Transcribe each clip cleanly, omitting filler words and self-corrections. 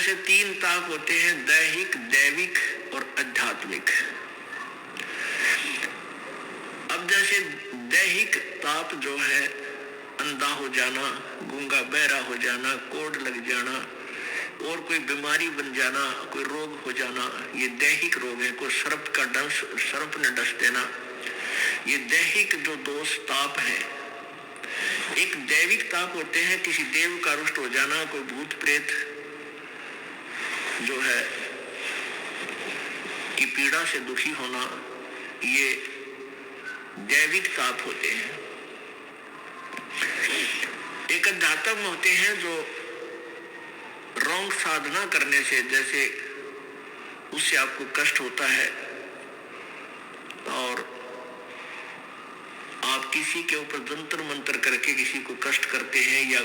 जैसे तीन ताप होते हैं, दैहिक, दैविक और आध्यात्मिक। अब जैसे दैहिक ताप जो है, अंधा हो जाना, गूंगा बहरा हो जाना, कोढ़ लग जाना और कोई बीमारी बन जाना, कोई रोग हो जाना, ये दैहिक रोग है। कोई सर्प ने डस देना, ये दैहिक जो दोष ताप है। एक दैविक ताप होते हैं, किसी देव का रुष्ट हो जाना, कोई भूत प्रेत जो है की पीड़ा से दुखी होना, ये दैविक ताप होते हैं। एक आध्यात्म होते हैं जो रॉन्ग साधना करने से, जैसे उससे आपको कष्ट होता है और आप किसी के ऊपर जंतर मंतर करके किसी को कष्ट करते हैं, या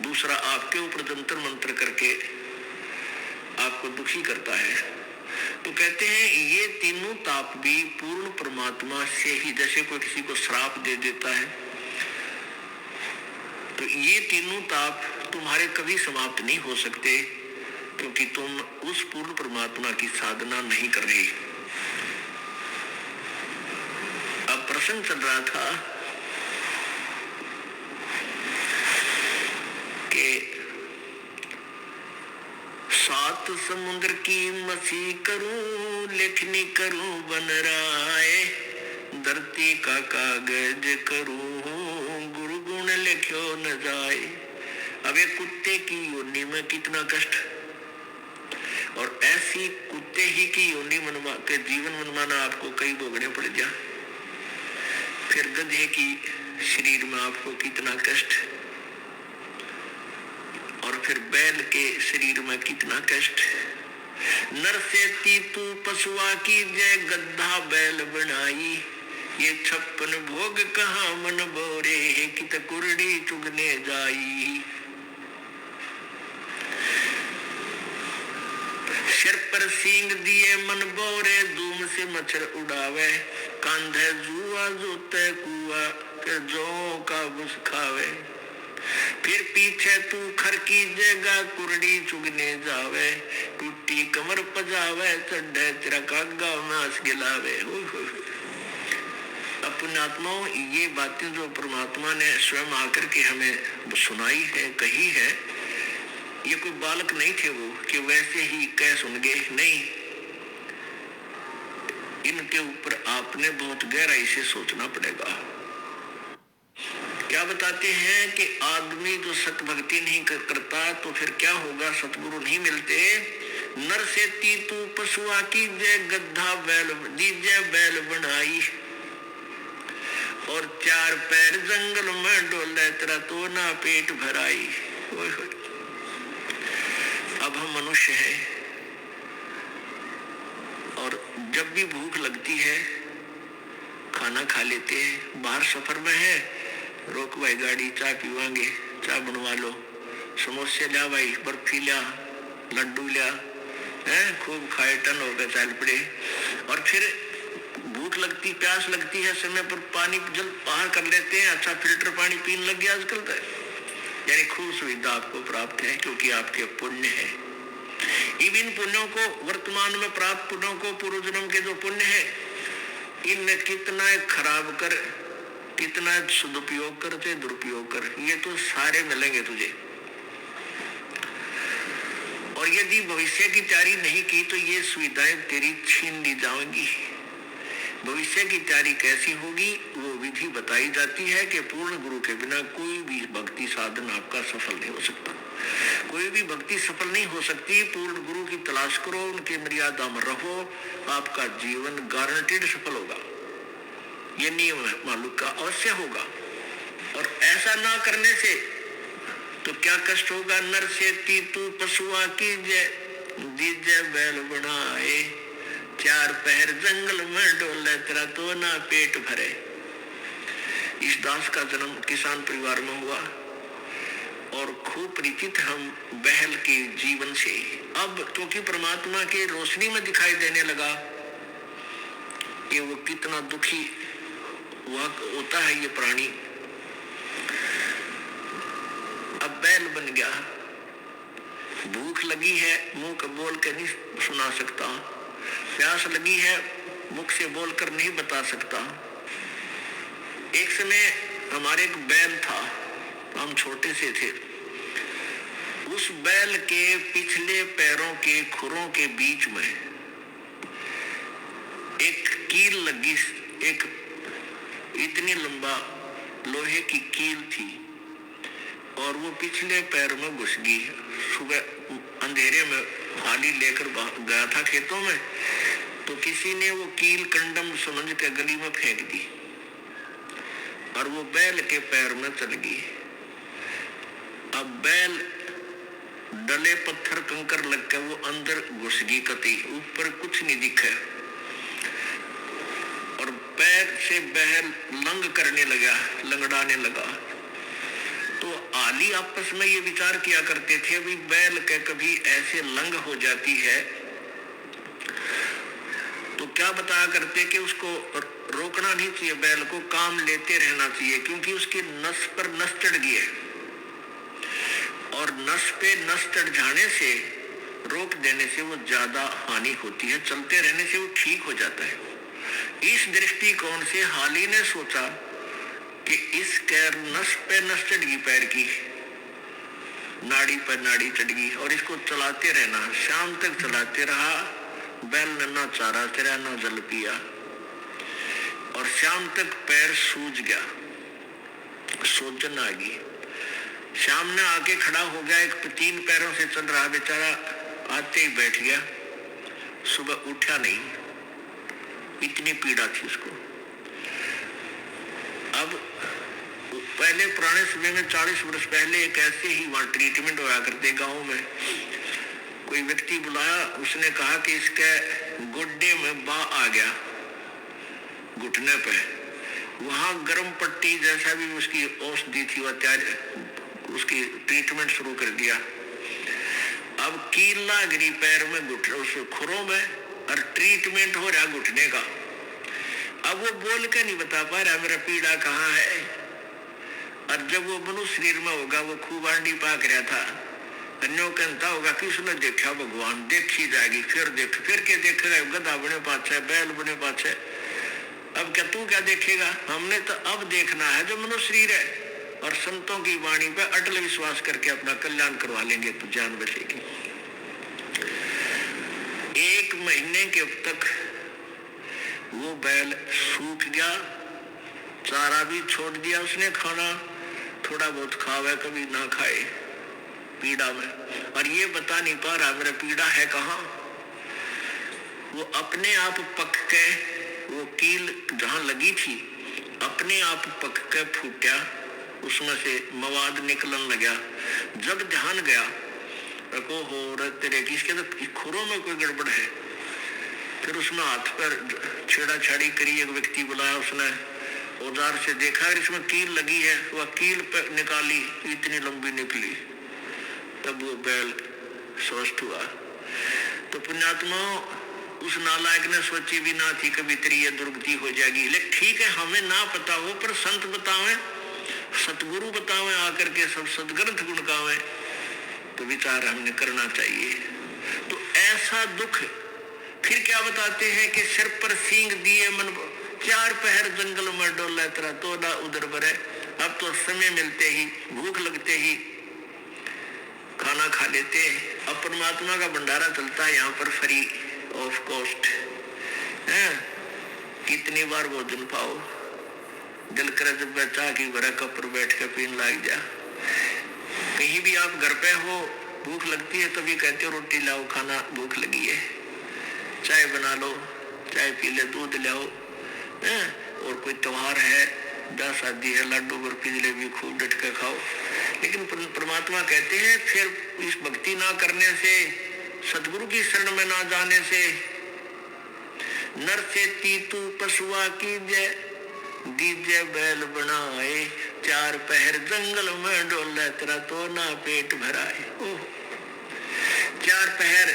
दूसरा आपके ऊपर जंतर मंतर करके आपको दुखी करता है, तो कहते हैं ये तीनों ताप भी पूर्ण परमात्मा से ही, जैसे कोई किसी को श्राप दे देता है, तो ये तीनों ताप तुम्हारे कभी समाप्त नहीं हो सकते, क्योंकि तुम उस पूर्ण परमात्मा की साधना नहीं कर रही। अब प्रसंग चल रहा था कि 7 समुद्र की मसी करूं, लेखनी करूं बन राय, धरती का कागज करूं, गुरु गुण लिखो न जाए। अब एक कुत्ते की योनि में कितना कष्ट, और ऐसी कुत्ते ही की योनि मनवा के जीवन मनवाना आपको कई भोगने पड़ जा। फिर गधे की शरीर में आपको कितना कष्ट, और फिर बैल के शरीर में कितना कष्ट। नर से तीतू पशुआ की जय, गद्दा बैल बनाई, ये 56 भोग कहाँ मन बोरे, कित कुरड़ी चुगने जाई। सिर पर सींग दिए मन बोरे, धूम से मच्छर उड़ावे, कांधे जुआ जोते कुआ, फिर जो का बुस खावे। फिर पीछे तू खर की जगह, कुरड़ी चुगने जावे, टूटी कमर पजावे, चढ़े तेरा कागा मांस गिलावे। अपने आत्माओं, ये बातें जो परमात्मा ने स्वयं आकर के हमें सुनाई है, कही है, ये कोई बालक नहीं थे वो कि वैसे ही कह सुन गए, नहीं। इनके ऊपर आपने बहुत गहराई से सोचना पड़ेगा। क्या बताते हैं कि आदमी जो सत भक्ति नहीं करता तो फिर क्या होगा, सतगुरु नहीं मिलते। नर से तीतू पशुआ की जय, गद्दा बैल दीजय बैल बनाई, और 4 पैर जंगल में डोले, तेरा तो ना पेट भराई। अब हम मनुष्य हैं, और जब भी भूख लगती है खाना खा लेते हैं। बाहर सफर में है, रोक भाई गाड़ी, चाय पीवांगे, चाय बनवा लो, समोसे ला भाई, बर्फी ला, लड्डू ला, खूब खाए, टन होकर चल पड़े। और फिर भूख लगती, प्यास लगती है, समय पर पानी जल बाहर कर लेते हैं, अच्छा फिल्टर पानी पीने लग गया आजकल तो। यानी खूब सुविधा आपको प्राप्त है, क्योंकि आपके पुण्य है। इन पुण्यों को, वर्तमान में प्राप्त पुण्यों को, पूर्व जन्म के जो पुण्य है, इनमें कितना खराब कर, कितना सदुपयोग करते, दुरुपयोग कर, ये तो सारे मिलेंगे तुझे। और यदि भविष्य की तैयारी नहीं की तो ये सुविधाएं तेरी छीन ली जाएंगी। भविष्य की तैयारी कैसी होगी, वो विधि बताई जाती है कि पूर्ण गुरु के बिना कोई भी भक्ति साधन आपका सफल नहीं हो सकता। कोई भी भक्ति सफल नहीं हो सकती। पूर्ण गुरु की तलाश करो, उनके मर्यादा में रहो, आपका जीवन गारंटीड सफल होगा। ये नियम है, मालूम का अवश्य होगा। और ऐसा ना करने से तो क्या कष्ट होगा। नर से तीतू पशुआ की जय, दीजय बैल बनाए, 4 पैर जंगल में डोले, तेरा तो ना पेट भरे। इस दास का जन्म किसान परिवार में हुआ और खूब परिचित हम बहल के जीवन से। अब क्योंकि परमात्मा के रोशनी में दिखाई देने लगा कि वो कितना दुखी हुआ होता है ये प्राणी। अब बैल बन गया, भूख लगी है, मुंह का बोल के नहीं सुना सकता। प्यास लगी है, मुख से बोलकर नहीं बता सकता। एक समय हमारे एक बैल था, हम छोटे से थे। उस बैल के पिछले पैरों के खुरों के बीच में एक कील लगी, एक इतनी लंबा लोहे की कील थी और वो पिछले पैर में घुस गई। सुबह अंधेरे में हाली लेकर गया था खेतों में, तो किसी ने वो कील कंडम समझ के गली में फेंक दी और वो बैल के पैर में चल गई। अब बैल डले पत्थर कंकर लग के वो अंदर घुस गई, कती ऊपर कुछ नहीं दिखे और पैर से बैल लंग करने लगा, लंगड़ाने लगा। तो आली आपस में ये विचार किया करते थे, भी बैल के कभी ऐसे लंग हो जाती है तो क्या बताया करते कि उसको रोकना नहीं चाहिए, बैल को काम लेते रहना चाहिए, क्योंकि उसकी नस पर नस चढ़ गई है और नस पे नस चढ़ जाने से, रोक देने से वो ज्यादा हानि होती है, चलते रहने से वो ठीक हो जाता है। इस दृष्टिकोण से हाली ने सोचा कि इसके नस पे नस चढ़ गई, पैर की नाड़ी पर नाड़ी चढ़ गई और इसको चलाते रहना। शाम तक चलाते रहा, बैल ने ना चारा चरा ना जल पिया और शाम तक पैर सूज गया, सोजन आ गई। शाम ने आके खड़ा हो गया, एक 3 पैरों से चल रहा बेचारा, आते ही बैठ गया, सुबह उठा नहीं, इतनी पीड़ा थी उसको। अब पहले पुराने समय में 40 वर्ष पहले एक ऐसे ही वहां ट्रीटमेंट होया करते गांव में। कोई व्यक्ति बुलाया, उसने कहा कि इसके गुड्डे में बा आ गया घुटने पे, वहां गर्म पट्टी जैसा भी उसकी औषधि थी वह तैयार, उसकी ट्रीटमेंट शुरू कर दिया। अब कीला गिरी पैर में, घुटने खुरों में और ट्रीटमेंट हो रहा घुटने का। अब वो बोल के नहीं बता पा रहा मेरा पीड़ा कहाँ है, और जब वो मनुष्य शरीर में होगा वो खूब आंडी पाक रहा था, अन्यों कहता होगा कि उसने देखा भगवान, देखी जाएगी, फिर देख, फिर के देखेगा, गधा बने पाछे, बैल बने पाछे। अब क्या तू क्या देखेगा, हमने तो अब देखना है जो मनुष्य शरीर है, और संतों की वाणी पे अटल विश्वास करके अपना कल्याण करवा लेंगे तो जान बचेगी। 1 महीने के तक वो बैल सूख गया, चारा भी छोड़ दिया उसने, खाना थोड़ा बहुत खावे कभी ना खाए, पीड़ा में, और ये बता नहीं पा रहा मेरा पीड़ा है कहाँ। वो अपने आप पक के, वो कील जहां लगी थी अपने आप पक के फूटा, उसमें से मवाद निकलने लगा। जब ध्यान गया रखो हो तेरे की, इसके तो खुरों में कोई गड़बड़ है। फिर उसमें हाथ पर छेड़ा-छाड़ी करी, एक व्यक्ति बुलाया, उसने औजार से देखा इसमें कील लगी है, वह कील पे निकाली, इतनी लंबी निकली, तब वो बैल स्वस्थ हुआ। तो पुण्यात्मा, उस नालायक ने सोची भी ना थी कभी तेरी ये दुर्गति हो जाएगी। लेकिन ठीक है, हमें ना पता हो पर संत बतावें, सतगुरु बतावें, आकर के सब सदग्रंथ गुण गावें, तो विचार हमने करना चाहिए। तो ऐसा दुख फिर क्या बताते हैं कि सिर पर सींग दिए मन, 4 पहर जंगल में डोला तेरा तो ना उधर बरे। अब तो समय मिलते ही, भूख लगते ही खाना खा लेते हैं। अब परमात्मा का भंडारा चलता है यहाँ पर फ्री ऑफ कॉस्ट है, कितनी बार भोजन पाओ, दिल करे जब चाह की भरा कप पर बैठ के पीन लग जा। कहीं भी आप घर पे हो, भूख लगती है तभी कहते हो रोटी लाओ, खाना भूख लगी है, चाय बना लो, चाय पी ले, दूध लाओ, और कोई त्योहार है, ब्याह शादी है, लड्डू बर्फी जलेबी खूब डट के खाओ। लेकिन परमात्मा कहते हैं फिर इस भक्ति ना करने से, सदगुरु की शरण में ना जाने से, नर से तीतू पशुआ की जय, दीजे बैल बनाए, 4 पहर जंगल में डोले तेरा तो ना पेट भराए। 4 पहर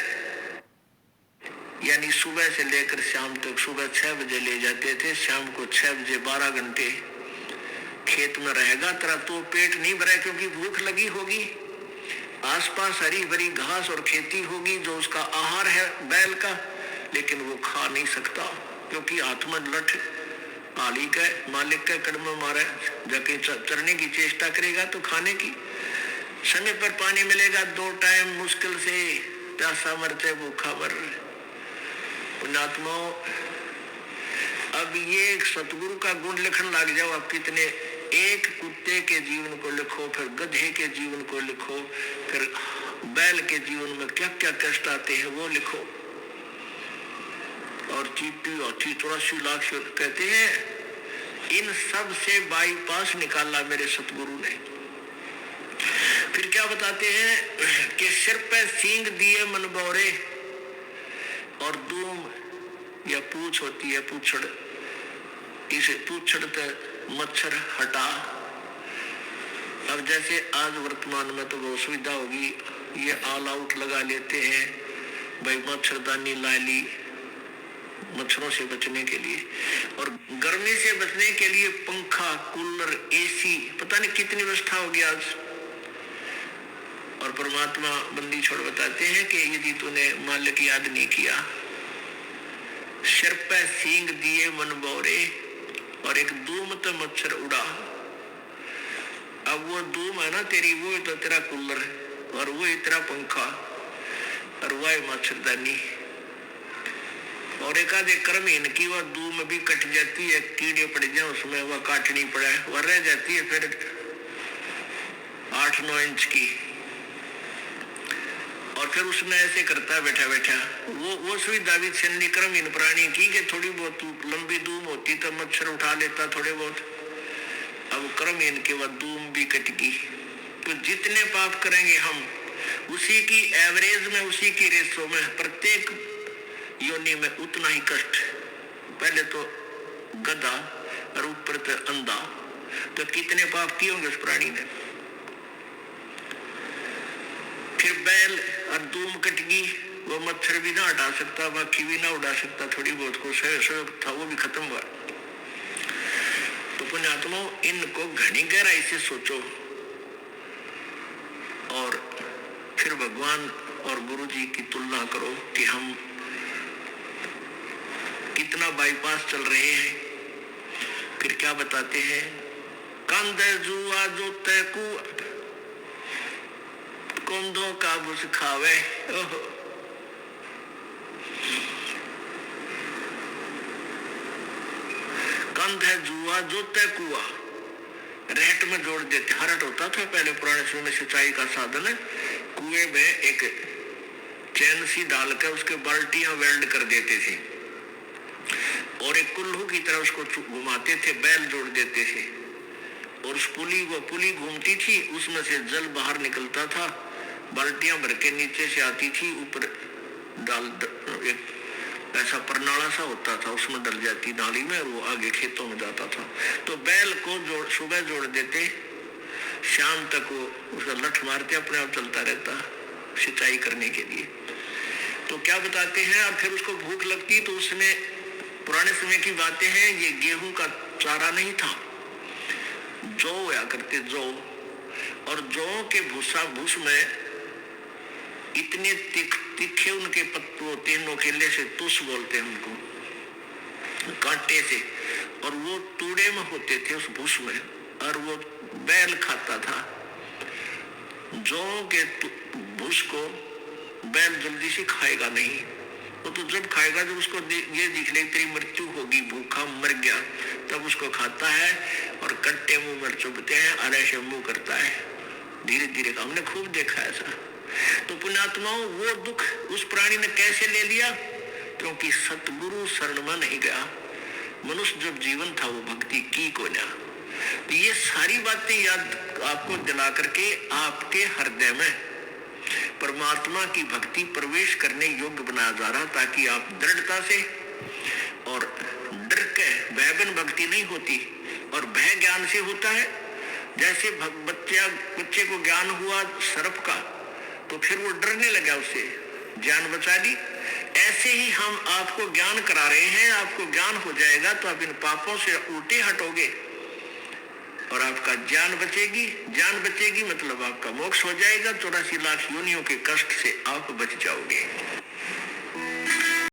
यानी सुबह से लेकर शाम तक, सुबह 6 बजे ले जाते थे, शाम को 6 बजे 12 घंटे खेत में रहेगा तेरा तो पेट नहीं भरा, क्योंकि भूख लगी होगी। आसपास हरी भरी घास और खेती होगी जो उसका आहार है बैल का, लेकिन वो खा नहीं सकता, क्योंकि आत्मा लठ मालिक है, मालिक के कदम मारे जाके चरने की चेष्टा करेगा तो खाने की। समय पर पानी मिलेगा 2 टाइम, मुश्किल से प्यासा मरते भूखा मर। पुण्यात्माओं, अब ये सतगुरु का गुण लिखने लग जाओ। आप कितने, एक कुत्ते के जीवन को लिखो, फिर गधे के जीवन को लिखो, फिर बैल के जीवन में क्या क्या कष्ट आते हैं वो लिखो। और चीटी और 84 लाख कहते हैं, इन सब से बाईपास निकाला मेरे सतगुरु ने। फिर क्या बताते हैं कि सिर पे सींग दिए मन बौरे, और दूम या पूछ होती है पूछड़, इसे पूछड़ ते मच्छर हटा। अब जैसे आज वर्तमान में तो बहुत सुविधा होगी, ये ऑल आउट लगा लेते हैं भाई, मच्छरदानी ला ली मच्छरों से बचने के लिए, और गर्मी से बचने के लिए पंखा, कूलर, एसी, पता नहीं कितनी व्यवस्था होगी आज। और परमात्मा बंदी छोड़ बताते हैं कि यदि तूने मालिक याद नहीं किया, सिर पे सींग दिए मन बौरे, और एक धूम तो मच्छर उड़ा। अब वो धूम है ना तेरी, वो तो तेरा कूलर, और वो तेरा पंखा, और वह मच्छरदानी। और एक आधे कर्महीन की वह धूम भी कट जाती है, कीड़े पड़ जाए उसमें, वह काटनी पड़े, वह रह जाती है फिर 8-9 इंच की, और फिर उसमें ऐसे करता है बैठा बैठा। वो सुविधा भी छन्नी कर्महीन प्राणी की कि थोड़ी बहुत लंबी धूम होती तो मच्छर उठा लेता थोड़े बहुत। अब कर्महीन के बाद धूम भी कट गई। तो जितने पाप करेंगे हम, उसी की एवरेज में, उसी की रेशो में, प्रत्येक योनि में उतना ही कष्ट। पहले तो गधा और ऊपर तो अंधा, तो कितने पाप किए होंगे उस प्राणी ने। फिर बैल और धूम कट गई, वो मच्छर भी ना हटा सकता, बाकी भी ना उड़ा सकता, थोड़ी बहुत को था वो भी खत्म हुआ। तो पुण्यात्माओं, इनको घनी गहराई से सोचो, और फिर भगवान और गुरु जी की तुलना करो कि हम कितना बाईपास चल रहे हैं। फिर क्या बताते हैं, कंध जुआ जो तैकू कुंदों का बुझ खावे। कंध है जुआ जो तैकुआ, रेट में जोड़ देते। हरट होता था पहले पुराने समय में सिंचाई का साधन, कुएं में एक चैन सी डालकर उसके बाल्टियां वेल्ड कर देते थे, और एक कुल्लू की तरह उसको घुमाते थे, बैल जोड़ देते थे, और उस पुली घूमती थी, उसमें से जल बाहर निकलता था, बाल्टियां भर के नीचे से आती थी, ऊपर डाल एक ऐसा परनाला सा होता था, उसमें डल जाती नाली में, और वो आगे खेतों में जाता था। तो बैल को सुबह जोड़ देते, शाम तक वो उसका लठ मारते, अपने आप चलता रहता सिंचाई करने के लिए। तो क्या बताते हैं, अब फिर उसको भूख लगती, तो उसमें पुराने समय की बातें हैं, ये गेहूं का चारा नहीं था, जौ या करते जौ, और जौ के भूस में इतने तीखे उनके पत्ते होते हैं, नोकेले से, तुस बोलते हैं उनको, कांटे से, और वो तूड़े में होते थे उस भूस में, और वो बैल खाता था। जौ के भूस को बैल जल्दी से खाएगा नहीं, वो तो जब खाएगा जब उसको ये दिख ले तेरी मृत्यु होगी, भूखा मर गया, तब उसको खाता है, और कट्टे मुंह में चुभते हैं, और ऐसे मुंह करता है धीरे धीरे। हमने खूब देखा ऐसा। तो पुण्यात्माओं, वो दुख उस प्राणी ने कैसे ले लिया, क्योंकि सतगुरु शरण में नहीं गया। मनुष्य जब जीवन था वो भक्ति की को ना। तो ये सारी बातें याद आपको दिला करके आपके हृदय में परमात्मा की भक्ति प्रवेश करने योग्य बनाया जा रहा, ताकि आप दृढ़ता से, और डर के भयबन भक्ति नहीं होती, और भय ज्ञान से होता है। जैसे बच्चे को ज्ञान हुआ सर्प का, तो फिर वो डरने लगा, उससे जान बचा ली। ऐसे ही हम आपको ज्ञान करा रहे हैं, आपको ज्ञान हो जाएगा तो आप इन पापों से उल्टे हटोगे, और आपका जान बचेगी। जान बचेगी मतलब आपका मोक्ष हो जाएगा, 84 लाख योनियों के कष्ट से आप बच जाओगे।